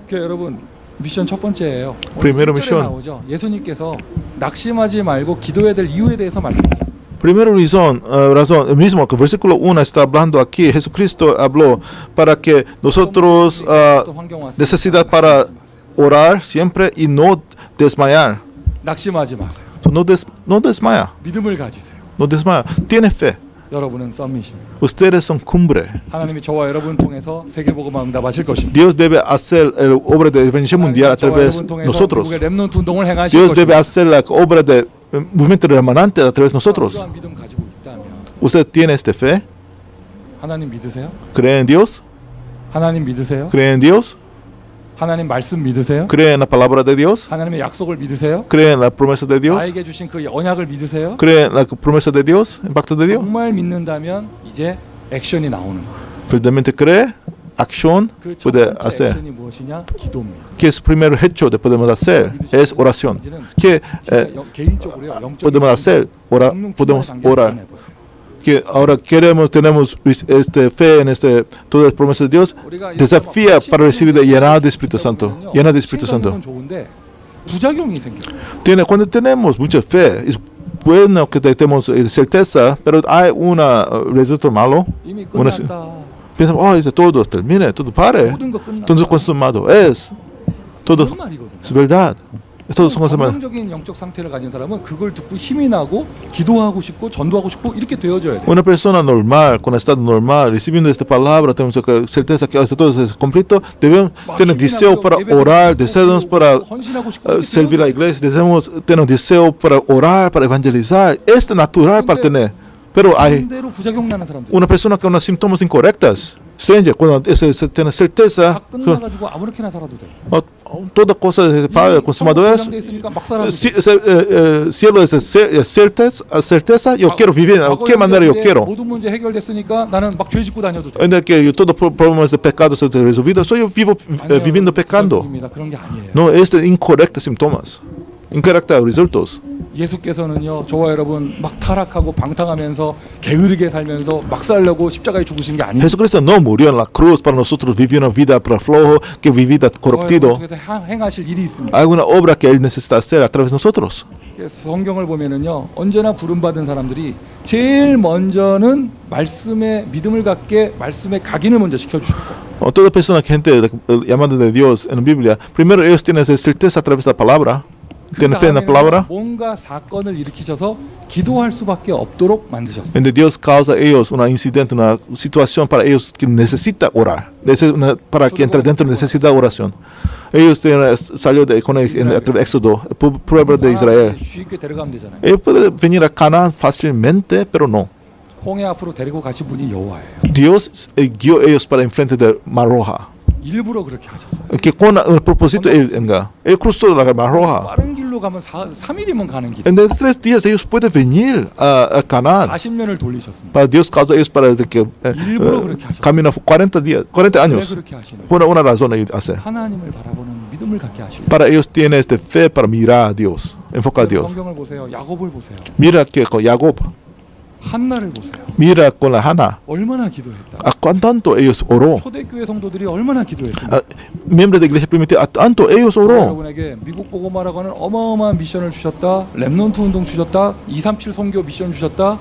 그러니까 여러분 미션 첫 번째예요. Primero 오늘 1절에 misión. 나오죠. 예수님께서 낙심하지 말고 기도해야 될 이유에 대해서 말씀하셨어요. Primera razón, el mismo que versículo 1 está hablando aquí, Jesucristo habló para que nosotros 어떤 환경 왔을 때 necesidad para orar siempre y no desmayar. 낙심하지 마세요. So, no desmaya, 믿음을 가지세요. no desmaya. Tiene fe. 여러분은 썸밋입니다. Ustedes son cumbre. 하나님이 저와 여러분 통해서 세계복음화 응답하실 것입니다. Dios debe hacer la obra de evangelización mundial a 저와 través 여러분 de 통해서 nosotros. 미국의 렘넌트 운동을 행하실 Dios debe 것입니다. hacer la obra de movimiento remanente a través de nosotros. 이러한 믿음 가지고 있다면 ¿Usted tiene esta fe? 하나님 믿으세요? ¿Cree en Dios? 하나님 믿으세요? ¿Cree en Dios? 하나님 말씀 믿으세요? ¿Cree en la palabra de Dios? 하나님의 약속을 믿으세요? ¿Cree en la promesa de Dios? 나에게 주신 그 언약을 믿으세요? ¿Cree en la promesa de Dios? ¿El pacto de Dios? 정말 믿는다면 이제 액션이 나오는 거예요. ¿Verdaderamente cree? Acción 그 첫 puede 번째 hacer. 액션이 무엇이냐? 기도입니다. ¿Qué es el primer hecho que podemos hacer? Es oración. 이제는 ¿Qué 진짜 개인적으로요. 영적인 podemos hacer? Podemos orar. 해보세요. Que ahora tenemos fe en todas las promesas de Dios. 우리가 Desafía para recibir de llenado de Espíritu Santo. Llena de Espíritu Santo. 좋은데 부작용이 생겨요. Cuando tenemos mucha fe, es bueno que tengamos certeza, pero hay un resultado malo. 이미 Una- 끝났다. Pensamos, oh, dice, todo termine, todo pare. 모든 거 끝났다. Todo consumado. Es. Todo 그런 말이거든요. es verdad. Todos son consumados. 정상적인 영적 상태를 가진 사람은 그걸 듣고 힘이 나고 기도하고 싶고 전도하고 싶고 이렇게 되어져야 돼요. Una persona normal, con estado normal, recibiendo esta palabra, tenemos certeza que todo es completo, debemos tener deseo para orar, deseos para 헌신하고 싶고 servir a la iglesia, debemos tener deseo para orar, para evangelizar. Es natural para tener. Pero hay 대로 부작용 나는 사람들 una persona con unos síntomas incorrectos. Stranger, cuando tiene certeza, 다 끝나가지고 아무렇게나 살아도 돼. toda cosa de Padre consumado es. 돼 있으니까 막 살아도 돼. Cielo es certeza, yo quiero vivir, ¿de qué manera yo quiero? 모든 문제 해결됐으니까 나는 막 죄 짓고 다녀도 돼. En el que todos los problemas de pecado se han resolvido, soy yo vivo viviendo pecando. 부작용입니다. 그런 게 아니에요. No, es de incorrectos síntomas, incorrectos resultados. 예수께서는요 저와 여러분 막 타락하고 방탕하면서 게으르게 살면서 막 살려고 십자가에 죽으신 게 아니에요. Jesucristo no murió en la cruz para nosotros vivir una vida para flojo, que vida corruptido. 통해서 행하실 일이 있습니다. Hay una obra que Él necesita hacer a través de nosotros. 그래서 성경을 보면은요 언제나 부름받은 사람들이 제일 먼저는 말씀에 믿음을 갖게 말씀에 각인을 먼저 시켜주셨고 Toda persona, gente llamada de Dios en la Biblia, primero ellos tienen esa certeza a través de la palabra. Tienen fe en la palabra. 뭔가 사건을 일으키셔서 기도할 수밖에 없도록 만드셨어요. Donde Dios causa a ellos un incidente, una situación para ellos que necesita orar, para que entre dentro necesita oración. Ellos salió con el Éxodo, prueba de Israel. 쉽게 데려가면 되잖아요. Ellos pueden venir a Canaán fácilmente, pero no. 홍해 앞으로 데리고 가신 분이 여호와예요. Dios guió a ellos para enfrente del Mar Roja. 일부러 그렇게 하셨어요. Que con el propósito, Él cruzó la Mar Roja. 빠른 길로 가면 3일이면 가는 길. En 3 días ellos pueden venir a Canaán. 40년을 돌리셨습니다. Para Dios causa a ellos para que 일부러 그렇게 하셨어요. caminan 40 días, 40 왜 años. 그렇게 하시는? Por una razón ellos hacen. 하나님을 바라보는 믿음을 갖게 하시는. Para ellos tienen esta fe para mirar a Dios, enfocar a Dios. 성경을 보세요. 야곱을 보세요. Mira que con Jacob, 한나를 보세요. mira con la Hannah, 얼마나 기도했다. a cuánto ellos oró. 초대교회 성도들이 얼마나 기도했습니까? Miembros de iglesia primitiva, a tanto ellos oró. 여러분에게 미국 복음화라고는 어마어마한 미션을 주셨다. 렘넌트 운동 주셨다. 237 선교 미션 주셨다.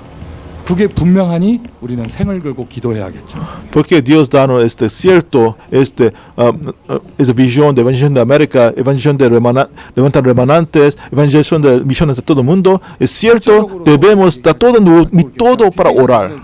그게 분명하니 우리는 생을 걸고 기도해야겠죠. Porque Dios danos cierto esa visión de evangelización de América, evangelización de levantar remanentes, evangelización de misiones de todo el mundo. Es cierto, debemos dar todo para orar.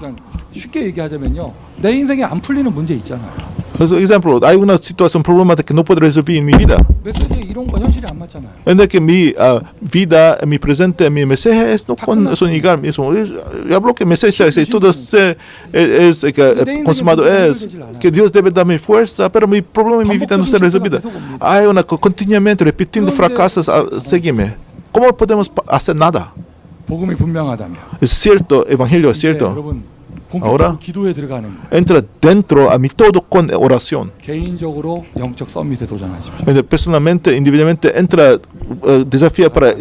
쉽게 얘기하자면요, 내 인생에 안 풀리는 문제 있잖아요. Por ejemplo, hay una situación problemática que no puedo resolver en mi vida. 메시지 이런 거 현실이 안 맞잖아요. En el que mi vida, mi presente, mi mensaje no son igual mismo. Yo hablo que mensaje es todo es consumado es que Dios debe darme fuerza, pero mi problema en mi vida no se resuelve. Hay una continuamente repitiendo fracasos seguime. ¿Cómo podemos hacer nada? 복음이 분명하다면 Es cierto, evangelio es 이제 cierto. 여러분 Ahora 본격적으로 기도에 들어가는 거예요. entra dentro a mi todo con oración. 개인적으로 영적 서밋에 도전하십시오. Personalmente, individualmente entra desafía para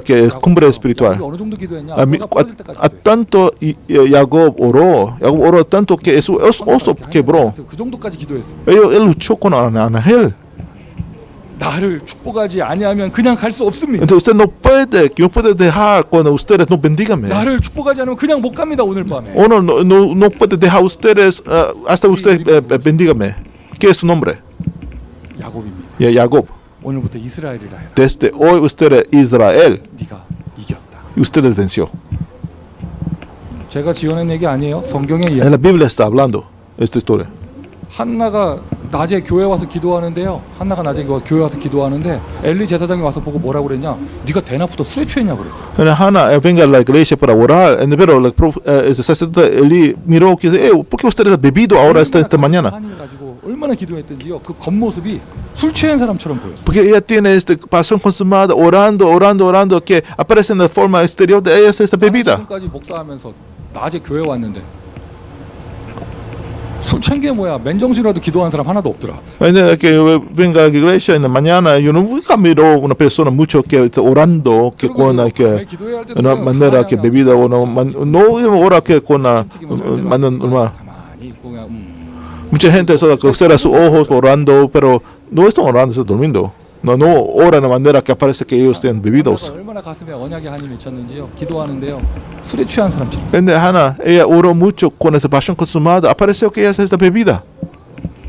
que cumbre espiritual. 어느 정도 기도했냐? A, 너가 부러질 때까지 a 기도했어. tanto Jacob oró tanto que su oso quebró. 그 정도까지 기도했어. Él luchó con Ángel. 나를 축복하지 아니하면 그냥 갈 수 없습니다. Entonces usted no puede dejar cuando ustedes no bendíganme. 나를 축복하지 않으면 그냥 못 갑니다. 오늘 밤에. Uno no puede dejar ustedes hasta usted bendígame. ¿Qué es su nombre? 야곱입니다. Jacob. 오늘부터 이스라엘이라 해라. Desde hoy usted es Israel. 네가 이겼다. Y usted venció. 제가 지어낸 얘기 아니에요. 성경의 En 이야기. la Biblia está hablando esta historia. 한나가 낮에 교회 와서 기도하는데요. 한나가 낮에 교회 와서 기도하는데 엘리 제사장이 와서 보고 뭐라고 그랬냐? 네가 대낮부터 술에 취했냐고 그랬어요. Hannah venga a la iglesia para orar, pero el sacerdote Eli miró que ¿por qué usted ha bebido ahora esta mañana? 한이를 가지고 얼마나 기도했던지요. 그 겉모습이 술 취한 사람처럼 보였어요. Porque ella tiene pasión consumada, orando, que aparece en la forma exterior de ella esta bebida. 지금까지 목사하면서 낮에 교회 왔는데 술 취한 게 뭐야? 맨정신으로도 기도하는 사람 하나도 없더라. Que venga a la iglesia en la mañana, yo nunca miro una persona mucho que está orando, que con una manera que bebida o no ora que con una normal. 가만히 있고 그냥 Mucha gente solo que cierra sus ojos orando, pero no están orando, están durmiendo. No ora de manera que parece que ellos estén bebidos. 얼마나 가슴에 언약의 한이 맺혔는지요. 기도하는데요. 술에 취한 사람처럼. Hannah, ella oró mucho con esa pasión consumada. Apareció que ella es esta bebida.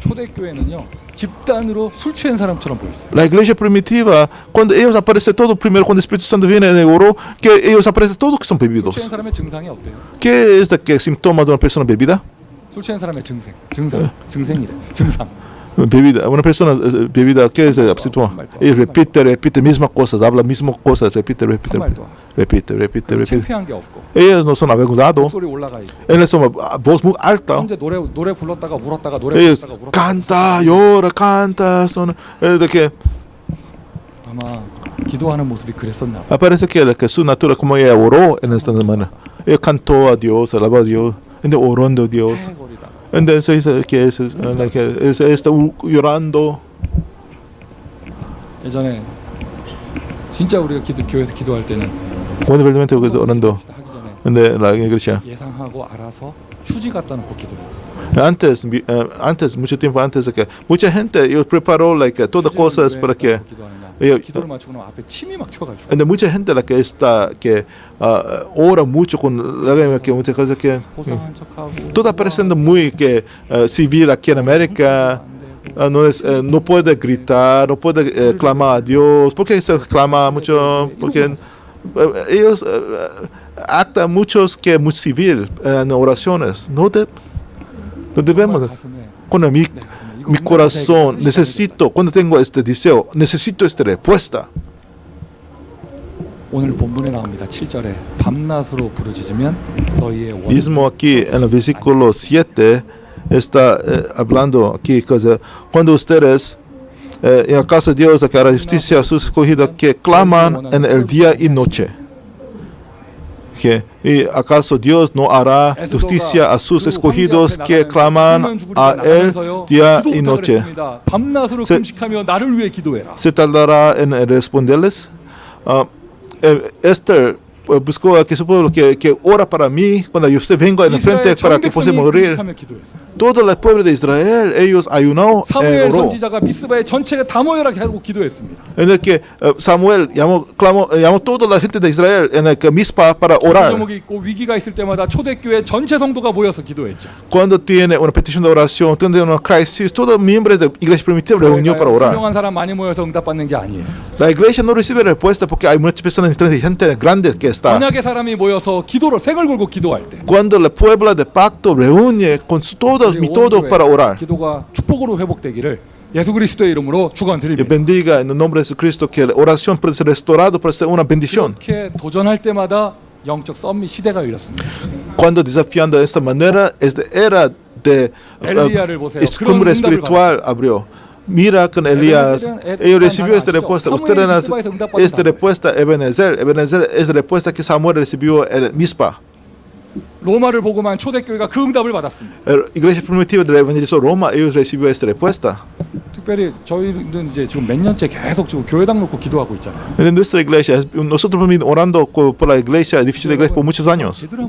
초대교회는요. 집단으로 술 취한 사람처럼 보였어요. La iglesia primitiva, cuando ellos aparecen todos primero, cuando el Espíritu Santo viene de oro, que ellos aparecen todos que son 술 bebidos. 취한 사람의 증상이 어때요? ¿Qué es el síntoma de una persona bebida? 술 취한 사람의 증상이래. 증상. Bebida, una persona bebida, ¿qué es el síntoma? Y repite mismas cosas, habla mismas cosas, repite. 창피한 게 없고. Ellos no son avergonzados. 목소리 올라가 있고. Ellos son voz muy alta. 현재 노래 불렀다가 울었다가 노래 Ellos 불렀다가 울었다가. canta, llora, canta, son de que 아마 기도하는 모습이 그랬었나 봐. aparece que su natura como ella oró en esta manera. Ella cantó a Dios, alabó a Dios, orando a Dios. 거리다. Entonces que está llorando. 예전에 진짜 우리가 교회에서 기도할 때는 Cuando realmente orando 하기 전에 en la iglesia. 예상하고 알아서 휴지 갖다 놓고 기도해요. Antes, mucho tiempo antes de que mucha gente ellos preparó todas cosas para que 기도를 마치고 나면 앞에 침이 막 튀어가지고. and mucha gente la que está que ora mucho con la que muchas cosas que 고상한 척하고. todo apareciendo muy que civil aquí en América. No puede gritar, no puede clamar a Dios. ¿Por qué se clama mucho? Porque ellos actan muchos que muy civil en oraciones. No debemos. Cuando mi corazón necesito, cuando tengo este deseo, necesito esta respuesta. 오늘 본문에 나옵니다. 7절에 밤낮으로 부르짖으면 너희의 원. Mismo aquí en el versículo 7 está hablando aquí cuando ustedes en el caso de Dios que hará justicia a sus escogidos que claman en el día y noche. ¿Y acaso Dios no hará justicia a sus escogidos que claman a él día y noche? 밤낮으로 금식하며 나를 위해 기도해라. ¿Se tardará en responderles? Esther buscó a que su pueblo que ora para mí cuando yo vengo en el frente 이스라엘 para 전 que fuese 백성이 morir. 금식하며 기도했어요. Todo el pueblo de Israel, ellos ayunó, 사무엘 oró. 선지자가 미스바의 전체가 다 모여라 하고 기도했습니다. En el que Samuel llamó toda la gente de Israel en el que Mizpa para orar. 제목이 있고 위기가 있을 때마다 초대교회 전체 성도가 모여서 기도했죠. Cuando tiene una petición de oración, tiene una crisis, todos los miembros de la iglesia primitiva reunió para orar. 훌륭한 사람 많이 모여서 응답받는 게 아니에요. La iglesia no recibe respuesta porque hay muchas personas inteligentes grandes que están. 언약의 사람이 모여서 기도를 생을 걸고 기도할 때 Cuando el pueblo de pacto reúne con todo y todo para orar. 기도가 축복으로 회복되기를 예수 그리스도의 이름으로 Y 축원드립니다. bendiga en el nombre de Jesucristo que la oración puede ser restaurada para ser una bendición. 이렇게 도전할 때마다 영적 썸밋 시대가 열렸습니다. Cuando desafiando de esta manera, esta era de 엘리야를 보세요. cumbre espiritual abrió. Mira con Elías, ellos recibió esta respuesta. Usted esta respuesta Ebenezer. Ebenezer es la respuesta que Samuel recibió en Mizpa. 로마를 보고만 초대교회가 그 응답을 받았습니다. La iglesia primitiva de la evangelizó Roma, ellos recibió esta respuesta. 특별히 저희는 이제 지금 몇 년째 계속 지금 교회당 놓고 기도하고 있잖아요. En nuestra iglesia, nosotros hemos venido orando por la iglesia, edificio de la iglesia por muchos años. 제대로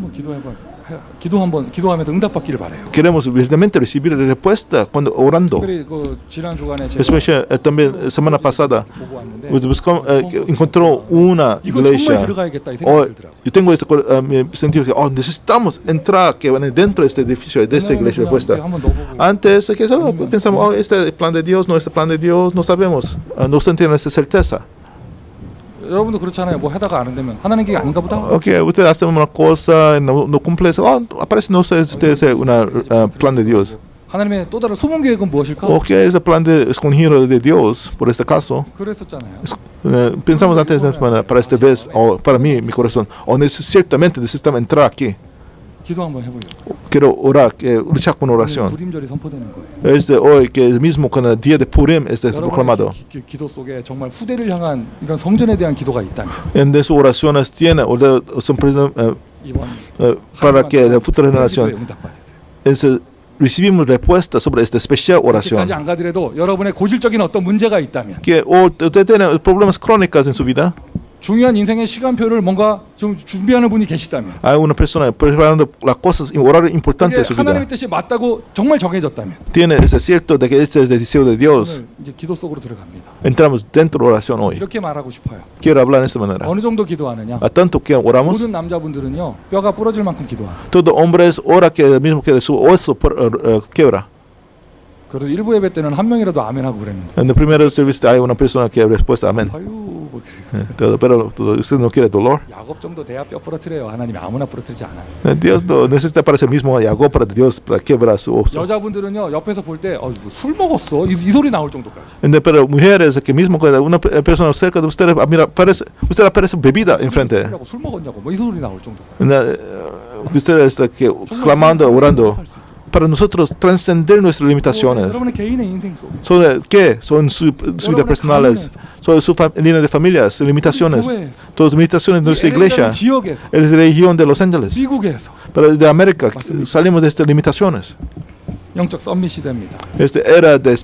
한번 기도하면서 응답받기를 바래요. Queremos verdaderamente recibir la respuesta cuando orando. 특별히 그 지난 주간에 제가 Especially también semana pasada 보고 왔는데 encontró una 이거 정말 iglesia. 들어가야겠다 이 생각이 들더라고요. Yo tengo este sentido que necesitamos entrar que van dentro de este edificio, de esta iglesia respuesta. 한번 넣어보고 Antes que solo pensamos, este es el plan de Dios, no es el plan de Dios, no sabemos, no tenemos esa certeza. 여러분도 그렇잖아요. 뭐 하다가 안 되면 하나님 게 아닌가 보다. Ok, usted hace una cosa, no cumple eso, aparece no sé, este es un plan de Dios. 하나님의 또 다른 숨은 계획은 무엇일까? Ok, es el plan de escondido de Dios, por este caso. 그랬었잖아요. Pensamos antes para esta vez, o para mí, mi corazón, ciertamente necesitamos entrar aquí. 기도 한번 해보려고. Quiero orar, luchar con oración. 불임절이 선포되는 거예요. Es de hoy que el mismo con el día de Purim es proclamado. 여러분의 기도 속에 정말 후대를 향한 이런 성전에 대한 기도가 있다면 En de sus oraciones tiene son 이번 para que la futura generación 응답받으세요. recibimos respuesta sobre esta especial oración. 그때까지 안 가더라도 여러분의 고질적인 어떤 문제가 있다면 Que usted tiene problemas crónicos en su vida. 중요한 인생의 시간표를 뭔가 좀 준비하는 분이 계시다면 Hay una persona preparando las cosas horarios importantes 그게 en su vida. 하나님의 뜻이 맞다고 정말 정해졌다면 Tiene ese cierto de que este es el deseo de Dios. 오늘 이제 기도 속으로 들어갑니다. Entramos dentro de la oración hoy. 이렇게 말하고 싶어요. Quiero hablar de esta manera. 어느 정도 기도하느냐? A tanto que oramos, 모든 남자분들은요 뼈가 부러질 만큼 기도하세요. todo hombres ora que el mismo que su oso quiebra. 그래서 일부 예배 때는 한 명이라도 아멘하고 그랬는데 En el primer servicio hay una persona que respuesta amén. 아유 뭐 그래서 Pero usted no quiere dolor. 야곱 정도 돼야 뼈 부러뜨려요. 하나님이 아무나 부러뜨리지 않아요. Dios no necesita para sí mismo Jacob para Dios para quebrar su oso. 여자분들은요 옆에서 볼 때 술 먹었어 이 소리 나올 정도까지. Pero mujeres que mismo cuando una persona cerca de usted mira parece usted aparece bebida enfrente. 술 먹었냐고 뭐 이 소리 나올 정도까지. Usted está que clamando orando. Para nosotros trascender nuestras limitaciones. 여러분의 개인의 인생 속 ¿Sobre qué? Son sus vidas personales, sobre su línea de familias, limitaciones. Todas las limitaciones de nuestra iglesia, 지역에서 en la región de Los Ángeles. 미국에서 Pero de América salimos de estas limitaciones. 영적 썸밋 시대입니다. Esta era de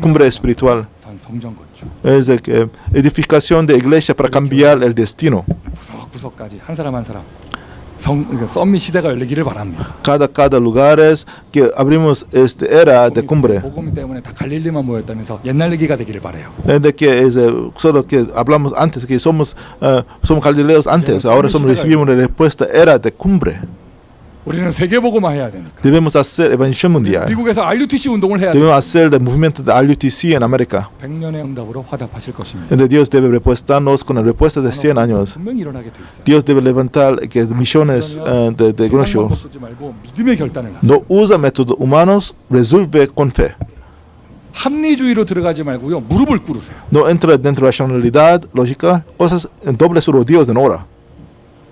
cumbre espiritual. 성전 건축 Es de que edificación de iglesia para cambiar el destino. 구석구석까지 한 사람 한 사람 썸밋 시대가 열리기를 바랍니다. Cada lugar es que abrimos esta era de cumbre. 복음 때문에 다 갈릴리만 모였다면서 옛날 얘기가 되기를 바래요. De que es solo que hablamos antes que somos galileos antes, ahora recibimos la respuesta era de cumbre. 우리는 세계 복음화 해야 되니까. Debemos hacer evangelización mundial. 미국에서 RUTC 운동을 해야 Debemos hacer el movimiento de RUTC en América. 100년의 응답으로 화답하실 것입니다. Donde Dios debe respuestarnos con la respuesta de 100 años. 분명히 일어나게 돼 있어요. Dios debe levantar que misiones de grandes. 쓰지 말고 믿음의 결단을 하세요. No usa métodos humanos, resuelve con fe. 합리주의로 들어가지 말고요. 무릎을 꿇으세요. No entra dentro de la racionalidad, lógica, cosas doble su Dios en hora.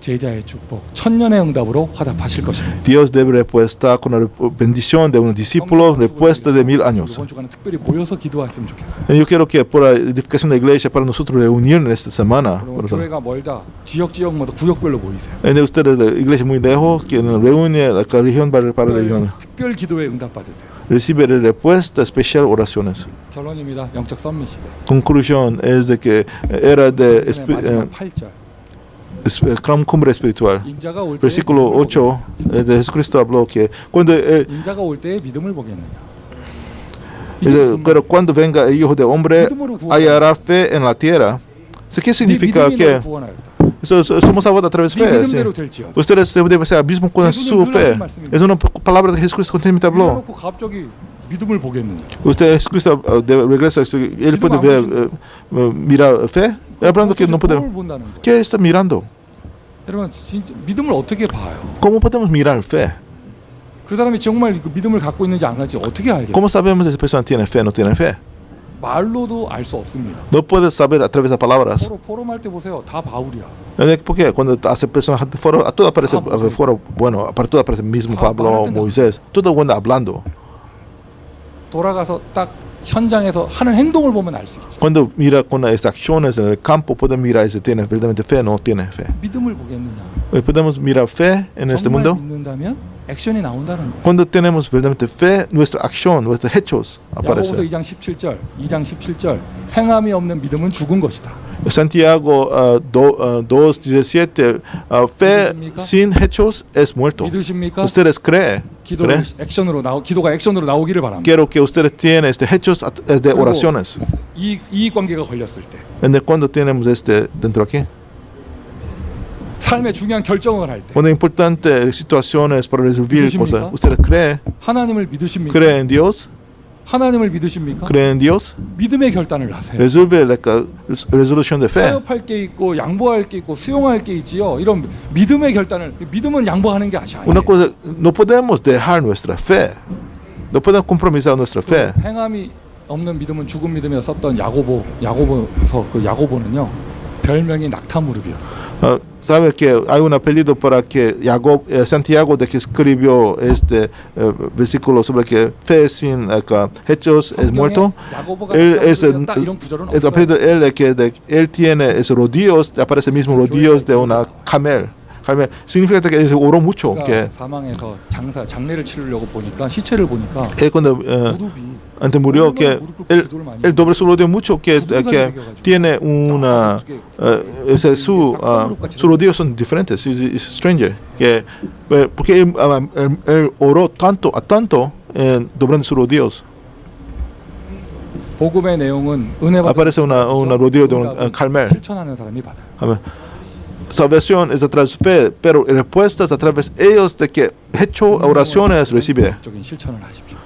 제자의 축복, 천년의 응답으로 화답하실 것입니다. Dios debe respuesta con la bendición de un discípulo, respuesta de 1000 años. 이번 주간은 특별히 모여서 기도했으면 좋겠어요. Yo quiero que por la edificación de la iglesia para nosotros reunir en esta semana. 교회가 멀다, 지역마다 구역별로 mo이세요. Ustedes de iglesia muy lejos, que reúne la región para la región. 특별 기도에 응답 받으세요. Recibe respuesta especial oraciones. 결론입니다. 영적 썸밋 시대. Conclusión es de que era de 마지막 8절. cumbre espiritual. 인자가 올 때 Versículo 8 de Jesucristo habló que cuando 인자가 올 때 믿음을 보겠느냐. pero cuando venga el Hijo de Hombre hallará fe en la tierra. ¿Qué significa que somos salvados a través de fe? ¿Sí? Ustedes deben ser mismo con su fe. Es una palabra de Jesucristo continuamente habló. 갑자기 믿음을 보겠느냐. Usted Jesucristo regresa, él puede ver, mirar fe. Hablando que no puede. ¿Qué está mirando? 여러분 진짜 믿음을 어떻게 봐요? ¿Cómo podemos mirar fe? 그 사람이 정말 그 믿음을 갖고 있는지 안 갖는지 어떻게 알겠어요? ¿Cómo sabemos si esa persona tiene fe o no tiene fe? 말로도 알 수 없습니다. No puedes saber a través de palabras. 포럼할 때 보세요. 다 바울이야. Porque cuando hace personas ante foro, a todo aparece foro, bueno, para todo aparece mismo Pablo, Moisés, todo cuando hablando. 돌아가서 딱 현장에서 하는 행동을 보면 알 수 있죠. Cuando mira con estas acciones en el campo, podemos mirar si tiene verdaderamente fe o no tiene fe. 믿음을 보겠느냐. Podemos mirar fe en este 정말 mundo. 믿는다면 액션이 나온다는 거예요. Cuando tenemos verdaderamente fe, nuestra acción, nuestros hechos 야고보서 aparecen. 2장 17절, 2장 17절. 행함이 없는 믿음은 죽은 것이다. Santiago 2:17, fe sin hechos es muerto. 믿으십니까? Ustedes creen. 기도가 액션으로 나오기를 바랍니다. Quiero que ustedes tienen hechos de oraciones. 이익 관계가 걸렸을 때, Cuando tenemos dentro aquí. 삶의 중요한 결정을 할 때, Cuando es importante situaciones para resolver cosas. ¿Ustedes creen? 하나님을 믿으십니까? ¿Creen en Dios? 하나님을 믿으십니까? ¿Creen en Dios? 믿음의 결단을 하세요. Resuelve la resolución de fe. 타협할 게 있고 양보할 게 있고 수용할 게 있지요. 이런 믿음의 결단을 믿음은 양보하는 게 아니에요. Una cosa, no podemos dejar nuestra fe. No podemos compromisar nuestra fe. 행함이 없는 믿음은 죽은 믿음이라 썼던 야고보서 그 야고보는요. 별명이 낙타무릎이었어요. Sabe que hay un apellido para que Santiago de que escribió versículo sobre que fe sin hechos es muerto. Él es el apellido él tiene esos rodillos, aparece el mismo rodillos de una camel. Significa que oró mucho. Que 사망에서 장례를 치르려고 보니까 시체를 보니까 cuando antes murió que él doble su rodillo mucho que tiene una su rodillos son diferentes. Es stranger que porque él oró tanto doblando sus rodillos. 복음의 내용은 은혜 받은 aparece una rodillo de un carmel. 실천하는 사람이 받아요. Salvación es a través de fe, pero respuestas a través de ellos de que hecho oraciones recibe.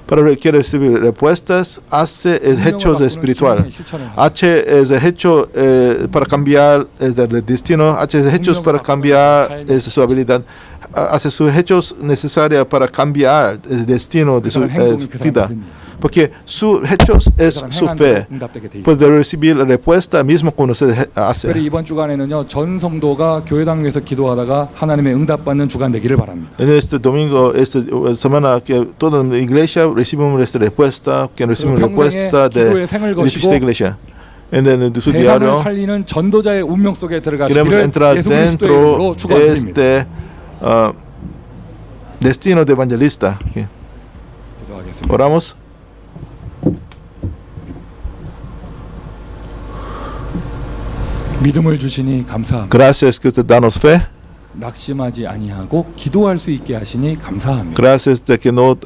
Para que quiere recibir respuestas, hace el hecho espiritual. H es el hecho para cambiar el destino. H es el hecho para cambiar su habilidad. Hace sus hechos necesarios para cambiar el destino de su vida. Porque sus hechos es su fe. Puede recibir la respuesta mismo cuando se hace. 이번 주간에는요 전 성도가 교회당에서 기도하다가 하나님의 응답받는 주간 되기를 바랍니다. En este domingo, esta semana que toda la iglesia recibimos esta respuesta, que recibimos respuesta de esta iglesia. En su diario 살리는 전도자의 운명 속에 queremos 들어가시기를 entrar 예수 그리스도의 dentro 이름으로 축원드립니다. destino de evangelista. 기도하겠습니다. Oramos. 믿음을 주시니 감사합니다. Gracias que usted danos fe. 낙심하지 아니하고 기도할 수 있게 하시니 감사합니다. Gracias de que no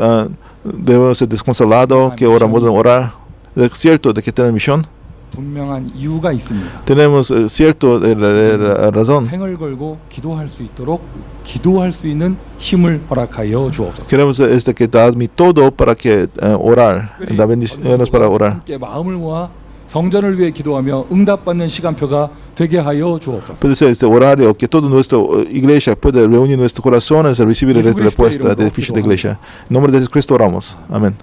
debemos ser desconsolados, que ahora podemos orar. Es cierto de que tenemos misión. 분명한 이유가 있습니다. Tenemos cierto de la razón. 생을 걸고 기도할 수 있도록 기도할 수 있는 힘을 허락하여 주옵소서. Queremos que darme todo para que orar, la bendiciones para orar. 함께 마음을 모아 성전을 위해 기도하며 응답받는 시간표가 되게 하여 주옵소서. Puede ser este horario que toda nuestra iglesia puede reunir nuestros corazones y recibir la respuesta del oficio de iglesia. En nombre de Jesucristo oramos. Amén.